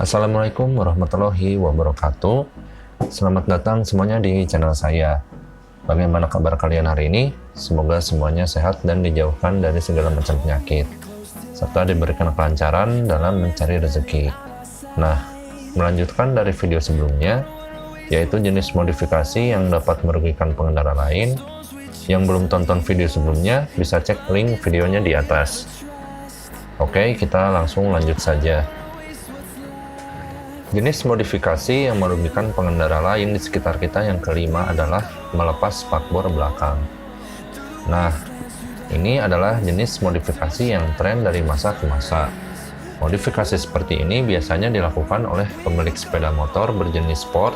Assalamualaikum warahmatullahi wabarakatuh. Selamat datang semuanya di channel saya. Bagaimana kabar kalian hari ini? Semoga semuanya sehat dan dijauhkan dari segala macam penyakit, serta diberikan kelancaran dalam mencari rezeki. Nah, melanjutkan dari video sebelumnya, yaitu jenis modifikasi yang dapat merugikan pengendara lain. Yang belum tonton video sebelumnya, bisa cek link videonya di atas. Oke, kita langsung lanjut saja. Jenis modifikasi yang merugikan pengendara lain di sekitar kita yang kelima adalah melepas spakbor belakang. Nah, ini adalah jenis modifikasi yang tren dari masa ke masa. Modifikasi seperti ini biasanya dilakukan oleh pemilik sepeda motor berjenis sport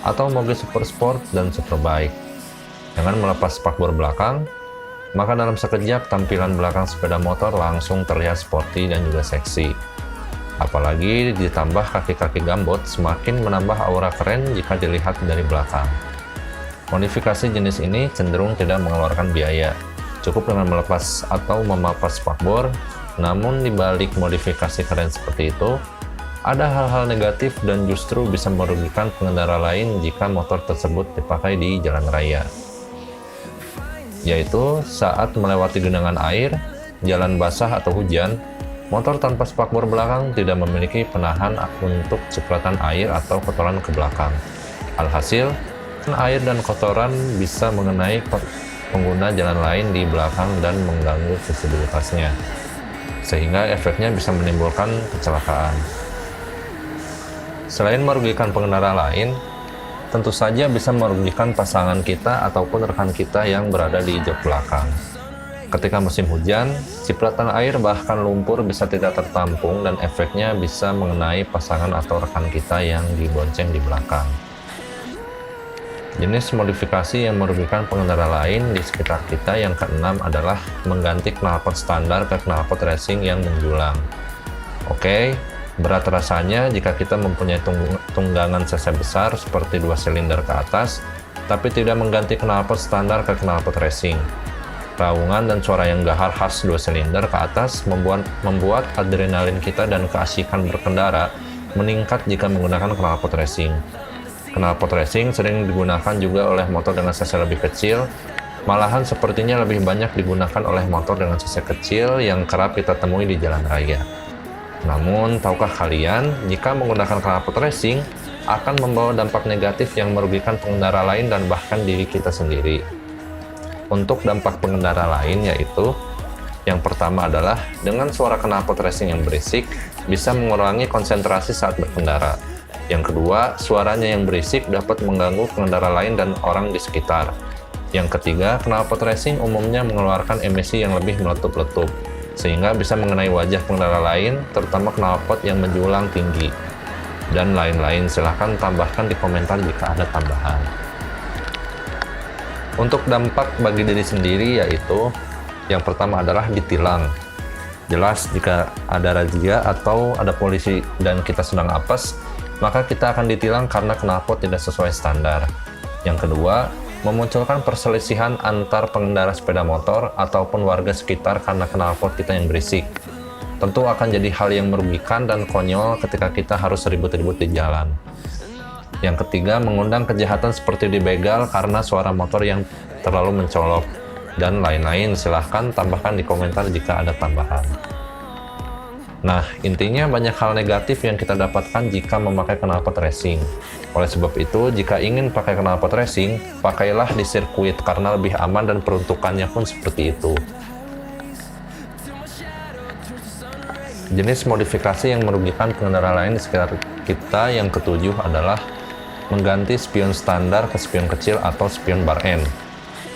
atau mobil super sport dan superbike. Dengan melepas spakbor belakang, maka dalam sekejap tampilan belakang sepeda motor langsung terlihat sporty dan juga seksi. Apalagi ditambah kaki-kaki gambot semakin menambah aura keren jika dilihat dari belakang. Modifikasi jenis ini cenderung tidak mengeluarkan biaya, cukup dengan melepas atau memapas spakbor. Namun dibalik modifikasi keren seperti itu, ada hal-hal negatif dan justru bisa merugikan pengendara lain jika motor tersebut dipakai di jalan raya. Yaitu saat melewati genangan air, jalan basah atau hujan, motor tanpa spakbor belakang tidak memiliki penahan untuk cipratan air atau kotoran ke belakang. Alhasil, air dan kotoran bisa mengenai pengguna jalan lain di belakang dan mengganggu visibilitasnya, sehingga efeknya bisa menimbulkan kecelakaan. Selain merugikan pengendara lain, tentu saja bisa merugikan pasangan kita ataupun rekan kita yang berada di jok belakang. Ketika musim hujan, cipratan air bahkan lumpur bisa tidak tertampung dan efeknya bisa mengenai pasangan atau rekan kita yang dibonceng di belakang. Jenis modifikasi yang merugikan pengendara lain di sekitar kita yang keenam adalah mengganti knalpot standar ke knalpot racing yang menjulang. Oke, berat rasanya jika kita mempunyai tunggangan cc besar seperti 2 silinder ke atas, tapi tidak mengganti knalpot standar ke knalpot racing. Raungan dan suara yang gahar khas 2 silinder ke atas membuat adrenalin kita dan keasikan berkendara meningkat jika menggunakan knalpot racing. Knalpot racing sering digunakan juga oleh motor dengan cc lebih kecil, malahan sepertinya lebih banyak digunakan oleh motor dengan cc kecil yang kerap kita temui di jalan raya. Namun, tahukah kalian, jika menggunakan knalpot racing akan membawa dampak negatif yang merugikan pengendara lain dan bahkan diri kita sendiri. Untuk dampak pengendara lain yaitu, yang pertama adalah dengan suara knalpot racing yang berisik bisa mengurangi konsentrasi saat berkendara. Yang kedua, suaranya yang berisik dapat mengganggu pengendara lain dan orang di sekitar. Yang ketiga, knalpot racing umumnya mengeluarkan emisi yang lebih meletup-letup, sehingga bisa mengenai wajah pengendara lain, terutama knalpot yang menjulang tinggi. Dan lain-lain, silahkan tambahkan di komentar jika ada tambahan. Untuk dampak bagi diri sendiri yaitu, yang pertama adalah ditilang. Jelas jika ada razia atau ada polisi dan kita sedang apes, maka kita akan ditilang karena knalpot tidak sesuai standar. Yang kedua, memunculkan perselisihan antar pengendara sepeda motor ataupun warga sekitar karena knalpot kita yang berisik. Tentu akan jadi hal yang merugikan dan konyol ketika kita harus ribut-ribut di jalan. Yang ketiga, mengundang kejahatan seperti dibegal karena suara motor yang terlalu mencolok, dan lain-lain. Silahkan tambahkan di komentar jika ada tambahan. Nah, intinya banyak hal negatif yang kita dapatkan jika memakai knalpot racing. Oleh sebab itu, jika ingin pakai knalpot racing, pakailah di sirkuit karena lebih aman dan peruntukannya pun seperti itu. Jenis modifikasi yang merugikan pengendara lain di sekitar kita yang ketujuh adalah mengganti spion standar ke spion kecil atau spion bar end.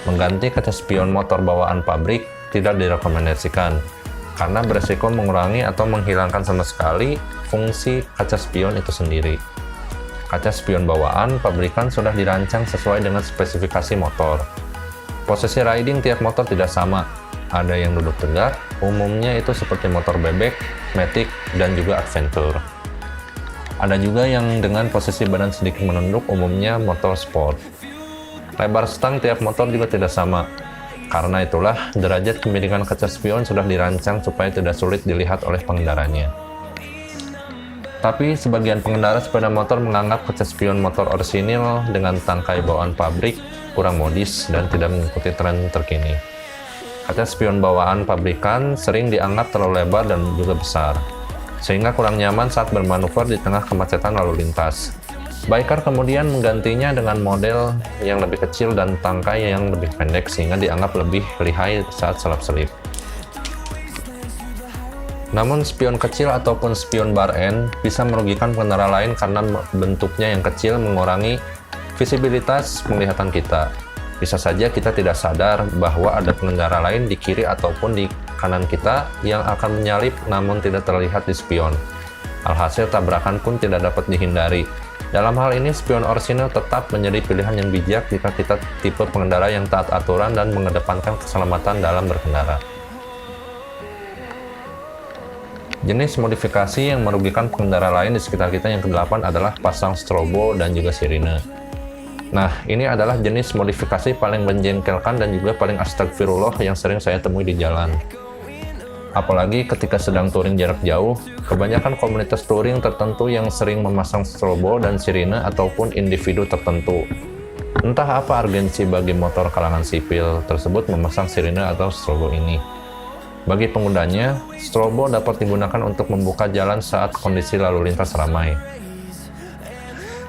Mengganti kaca spion motor bawaan pabrik tidak direkomendasikan, karena beresiko mengurangi atau menghilangkan sama sekali fungsi kaca spion itu sendiri. Kaca spion bawaan pabrikan sudah dirancang sesuai dengan spesifikasi motor. Posisi riding tiap motor tidak sama, ada yang duduk tegak, umumnya itu seperti motor bebek, matic, dan juga adventure. Ada juga yang dengan posisi badan sedikit menunduk, umumnya motor sport. Lebar stang tiap motor juga tidak sama. Karena itulah, derajat kemiringan kaca spion sudah dirancang supaya tidak sulit dilihat oleh pengendaranya. Tapi sebagian pengendara sepeda motor menganggap kaca spion motor orsinil dengan tangkai bawaan pabrik kurang modis dan tidak mengikuti tren terkini. Kaca spion bawaan pabrikan sering dianggap terlalu lebar dan juga besar, sehingga kurang nyaman saat bermanuver di tengah kemacetan lalu lintas. Biker kemudian menggantinya dengan model yang lebih kecil dan tangkai yang lebih pendek sehingga dianggap lebih lihai saat selap-selip. Namun spion kecil ataupun spion bar end bisa merugikan pengendara lain karena bentuknya yang kecil mengurangi visibilitas penglihatan kita. Bisa saja kita tidak sadar bahwa ada pengendara lain di kiri ataupun di kanan kita yang akan menyalip namun tidak terlihat di spion. Alhasil tabrakan pun tidak dapat dihindari. Dalam hal ini spion orsinil tetap menjadi pilihan yang bijak jika kita tipe pengendara yang taat aturan dan mengedepankan keselamatan dalam berkendara. Jenis modifikasi yang merugikan pengendara lain di sekitar kita yang ke-8 adalah pasang strobo dan juga sirine. Nah, ini adalah jenis modifikasi paling menjengkelkan dan juga paling astagfirullah yang sering saya temui di jalan. Apalagi ketika sedang touring jarak jauh, kebanyakan komunitas touring tertentu yang sering memasang strobo dan sirine ataupun individu tertentu. Entah apa urgensi bagi motor kalangan sipil tersebut memasang sirine atau strobo ini. Bagi penggunanya, strobo dapat digunakan untuk membuka jalan saat kondisi lalu lintas ramai.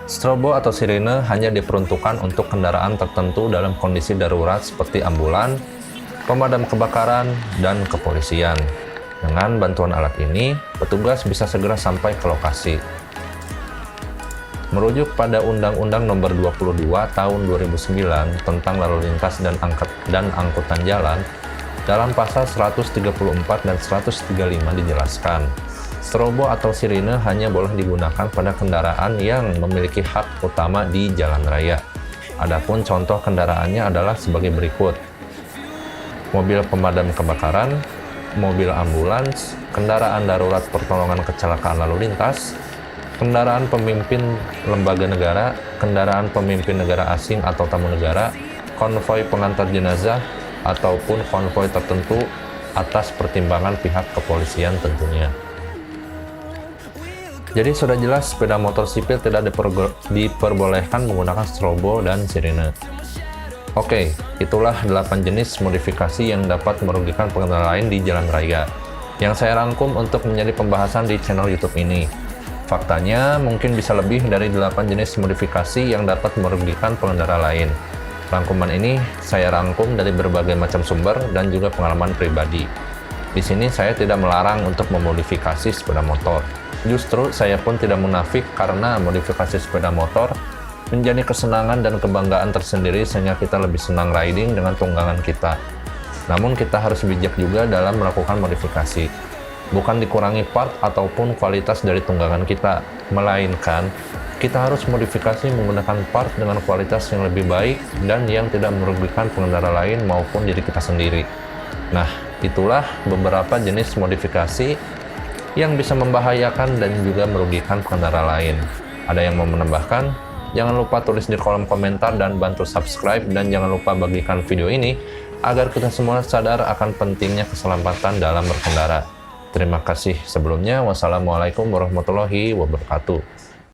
Strobo atau sirine hanya diperuntukkan untuk kendaraan tertentu dalam kondisi darurat seperti ambulan, pemadam kebakaran, dan kepolisian. Dengan bantuan alat ini, petugas bisa segera sampai ke lokasi. Merujuk pada Undang-Undang Nomor 22 Tahun 2009 tentang Lalu Lintas dan Angkutan Jalan, dalam pasal 134 dan 135 dijelaskan, strobo atau sirine hanya boleh digunakan pada kendaraan yang memiliki hak utama di jalan raya. Adapun contoh kendaraannya adalah sebagai berikut: mobil pemadam kebakaran, mobil ambulans, kendaraan darurat pertolongan kecelakaan lalu lintas, kendaraan pemimpin lembaga negara, kendaraan pemimpin negara asing atau tamu negara, konvoi pengantar jenazah, ataupun konvoi tertentu atas pertimbangan pihak kepolisian tentunya. Jadi sudah jelas sepeda motor sipil tidak diperbolehkan menggunakan strobo dan sirine. Oke, itulah 8 jenis modifikasi yang dapat merugikan pengendara lain di jalan raya yang saya rangkum untuk menjadi pembahasan di channel YouTube ini. Faktanya mungkin bisa lebih dari 8 jenis modifikasi yang dapat merugikan pengendara lain. Rangkuman ini saya rangkum dari berbagai macam sumber dan juga pengalaman pribadi. Di sini saya tidak melarang untuk memodifikasi sepeda motor. Justru saya pun tidak munafik karena modifikasi sepeda motor menjadi kesenangan dan kebanggaan tersendiri sehingga kita lebih senang riding dengan tunggangan kita. Namun kita harus bijak juga dalam melakukan modifikasi. Bukan dikurangi part ataupun kualitas dari tunggangan kita, melainkan kita harus modifikasi menggunakan part dengan kualitas yang lebih baik dan yang tidak merugikan pengendara lain maupun diri kita sendiri. Nah, itulah beberapa jenis modifikasi yang bisa membahayakan dan juga merugikan pengendara lain. Ada yang mau menambahkan? Jangan lupa tulis di kolom komentar dan bantu subscribe, dan jangan lupa bagikan video ini agar kita semua sadar akan pentingnya keselamatan dalam berkendara. Terima kasih sebelumnya. Wassalamualaikum warahmatullahi wabarakatuh.